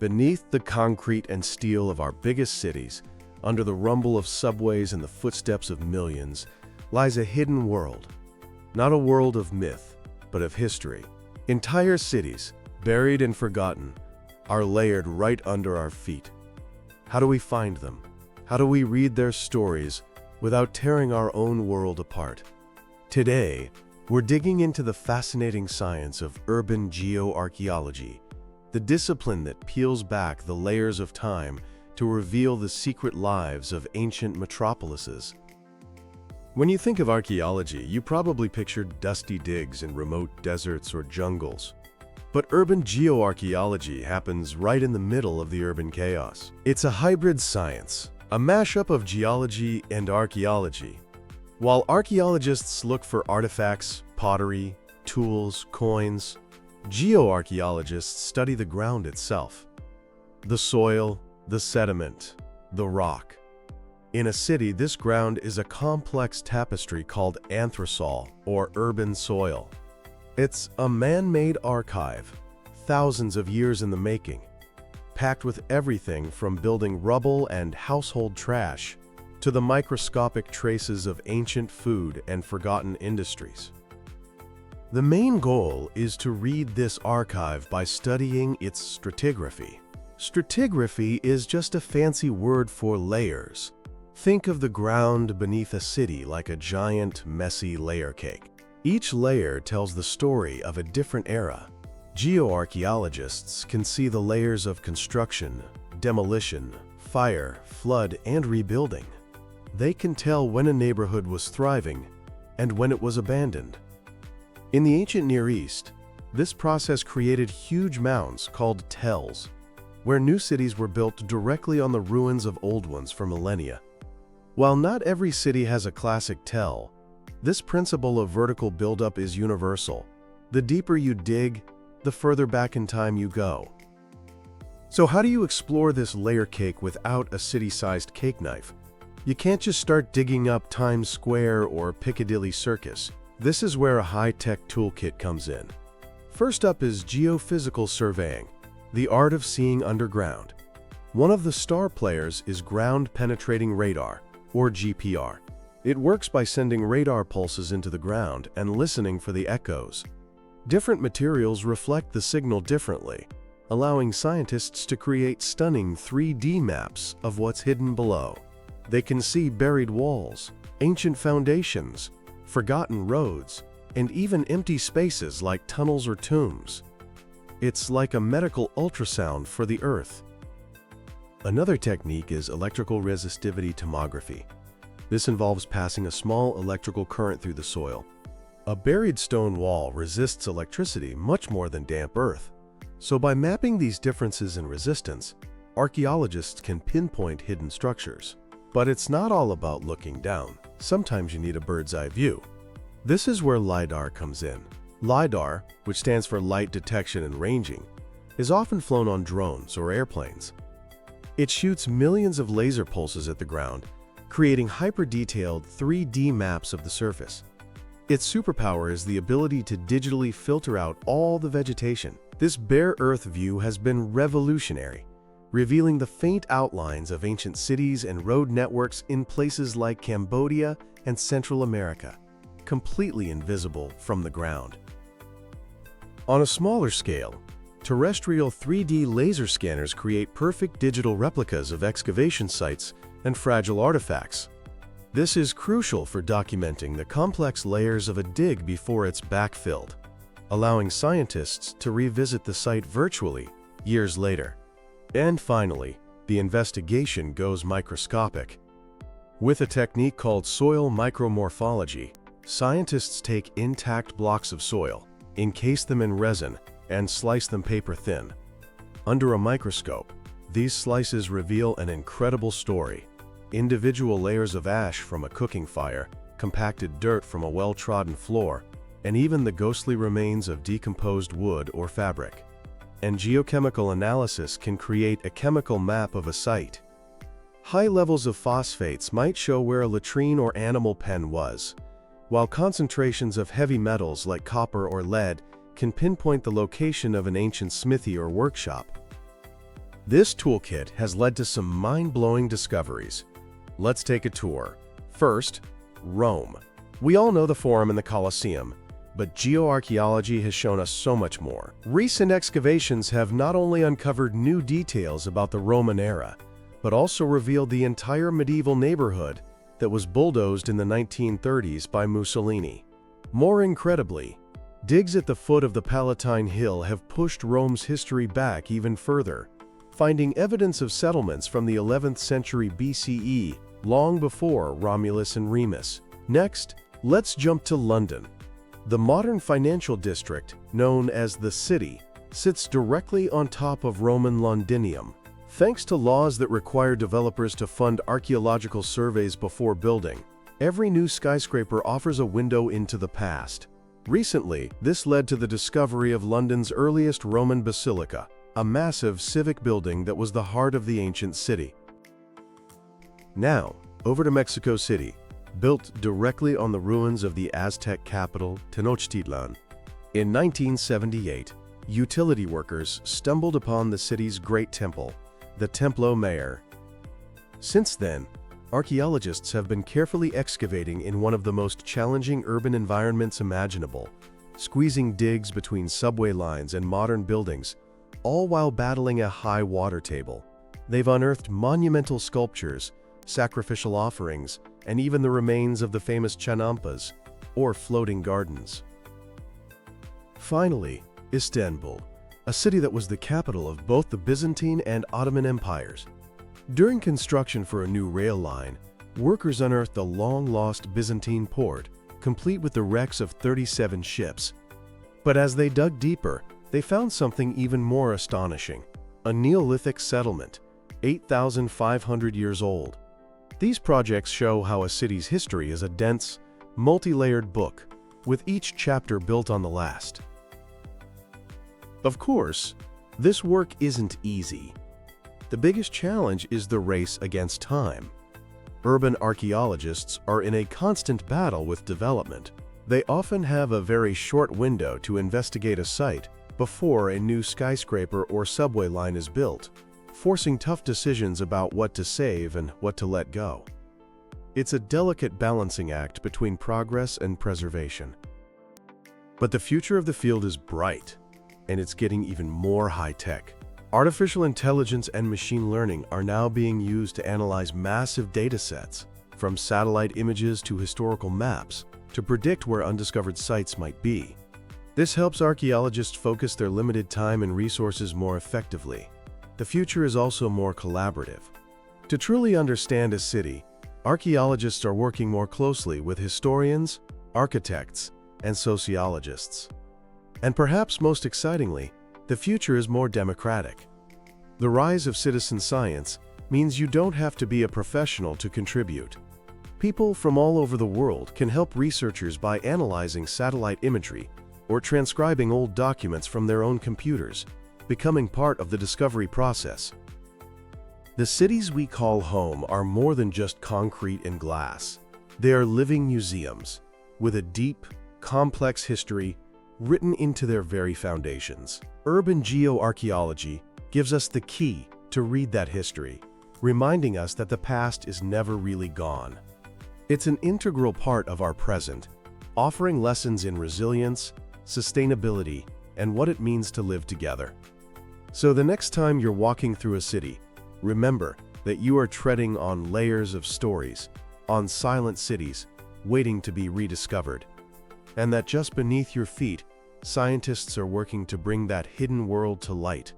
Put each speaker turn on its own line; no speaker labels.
Beneath the concrete and steel of our biggest cities, under the rumble of subways and the footsteps of millions, lies a hidden world. Not a world of myth, but of history. Entire cities, buried and forgotten, are layered right under our feet. How do we find them? How do we read their stories without tearing our own world apart? Today, we're digging into the fascinating science of urban geoarchaeology, the discipline that peels back the layers of time to reveal the secret lives of ancient metropolises. When you think of archaeology, you probably picture dusty digs in remote deserts or jungles. But urban geoarchaeology happens right in the middle of the urban chaos. It's a hybrid science, a mashup of geology and archaeology. While archaeologists look for artifacts, pottery, tools, coins, geoarchaeologists study the ground itself. The soil, the sediment, the rock. In a city, this ground is a complex tapestry called anthrosol, or urban soil. It's a man-made archive, thousands of years in the making, packed with everything from building rubble and household trash to the microscopic traces of ancient food and forgotten industries. The main goal is to read this archive by studying its stratigraphy. Stratigraphy is just a fancy word for layers. Think of the ground beneath a city like a giant, messy layer cake. Each layer tells the story of a different era. Geoarchaeologists can see the layers of construction, demolition, fire, flood, and rebuilding. They can tell when a neighborhood was thriving and when it was abandoned. In the ancient Near East, this process created huge mounds called tells, where new cities were built directly on the ruins of old ones for millennia. While not every city has a classic tell, this principle of vertical buildup is universal. The deeper you dig, the further back in time you go. So how do you explore this layer cake without a city-sized cake knife? You can't just start digging up Times Square or Piccadilly Circus. This is where a high-tech toolkit comes in. First up is geophysical surveying, the art of seeing underground. One of the star players is ground-penetrating radar, or GPR. It works by sending radar pulses into the ground and listening for the echoes. Different materials reflect the signal differently, allowing scientists to create stunning 3D maps of what's hidden below. They can see buried walls, ancient foundations, forgotten roads, and even empty spaces like tunnels or tombs. It's like a medical ultrasound for the Earth. Another technique is electrical resistivity tomography. This involves passing a small electrical current through the soil. A buried stone wall resists electricity much more than damp earth. So by mapping these differences in resistance, archaeologists can pinpoint hidden structures. But it's not all about looking down. Sometimes you need a bird's eye view. This is where LiDAR comes in. LiDAR, which stands for light detection and ranging, is often flown on drones or airplanes. It shoots millions of laser pulses at the ground, creating hyper-detailed 3D maps of the surface. Its superpower is the ability to digitally filter out all the vegetation. This bare earth view has been revolutionary, revealing the faint outlines of ancient cities and road networks in places like Cambodia and Central America, completely invisible from the ground. On a smaller scale, terrestrial 3D laser scanners create perfect digital replicas of excavation sites and fragile artifacts. This is crucial for documenting the complex layers of a dig before it's backfilled, allowing scientists to revisit the site virtually years later. And finally, the investigation goes microscopic. With a technique called soil micromorphology, scientists take intact blocks of soil, encase them in resin, and slice them paper thin. Under a microscope, these slices reveal an incredible story. Individual layers of ash from a cooking fire, compacted dirt from a well-trodden floor, and even the ghostly remains of decomposed wood or fabric. And geochemical analysis can create a chemical map of a site. High levels of phosphates might show where a latrine or animal pen was, while concentrations of heavy metals like copper or lead can pinpoint the location of an ancient smithy or workshop. This toolkit has led to some mind-blowing discoveries. Let's take a tour. First, Rome. We all know the Forum and the Colosseum, but geoarchaeology has shown us so much more. Recent excavations have not only uncovered new details about the Roman era, but also revealed the entire medieval neighborhood that was bulldozed in the 1930s by Mussolini. More incredibly, digs at the foot of the Palatine Hill have pushed Rome's history back even further, finding evidence of settlements from the 11th century BCE, long before Romulus and Remus. Next, let's jump to London. The modern financial district, known as the City, sits directly on top of Roman Londinium. Thanks to laws that require developers to fund archaeological surveys before building, every new skyscraper offers a window into the past. Recently, this led to the discovery of London's earliest Roman basilica, a massive civic building that was the heart of the ancient city. Now, over to Mexico City, built directly on the ruins of the Aztec capital, Tenochtitlan. In 1978, utility workers stumbled upon the city's great temple, the Templo Mayor. Since then, archaeologists have been carefully excavating in one of the most challenging urban environments imaginable, squeezing digs between subway lines and modern buildings, all while battling a high water table. They've unearthed monumental sculptures, sacrificial offerings, and even the remains of the famous chanampas, or floating gardens. Finally, Istanbul, a city that was the capital of both the Byzantine and Ottoman empires. During construction for a new rail line, workers unearthed the long-lost Byzantine port, complete with the wrecks of 37 ships. But as they dug deeper, they found something even more astonishing: a Neolithic settlement, 8,500 years old. These projects show how a city's history is a dense, multi-layered book, with each chapter built on the last. Of course, this work isn't easy. The biggest challenge is the race against time. Urban archaeologists are in a constant battle with development. They often have a very short window to investigate a site before a new skyscraper or subway line is built, forcing tough decisions about what to save and what to let go. It's a delicate balancing act between progress and preservation. But the future of the field is bright, and it's getting even more high-tech. Artificial intelligence and machine learning are now being used to analyze massive data sets, from satellite images to historical maps, to predict where undiscovered sites might be. This helps archaeologists focus their limited time and resources more effectively. The future is also more collaborative. To truly understand a city, archaeologists are working more closely with historians, architects, and sociologists. And perhaps most excitingly, the future is more democratic. The rise of citizen science means you don't have to be a professional to contribute. People from all over the world can help researchers by analyzing satellite imagery or transcribing old documents from their own computers, becoming part of the discovery process. The cities we call home are more than just concrete and glass. They are living museums, with a deep, complex history written into their very foundations. Urban geoarchaeology gives us the key to read that history, reminding us that the past is never really gone. It's an integral part of our present, offering lessons in resilience, sustainability, and what it means to live together. So the next time you're walking through a city, remember that you are treading on layers of stories, on silent cities waiting to be rediscovered, and that just beneath your feet, scientists are working to bring that hidden world to light.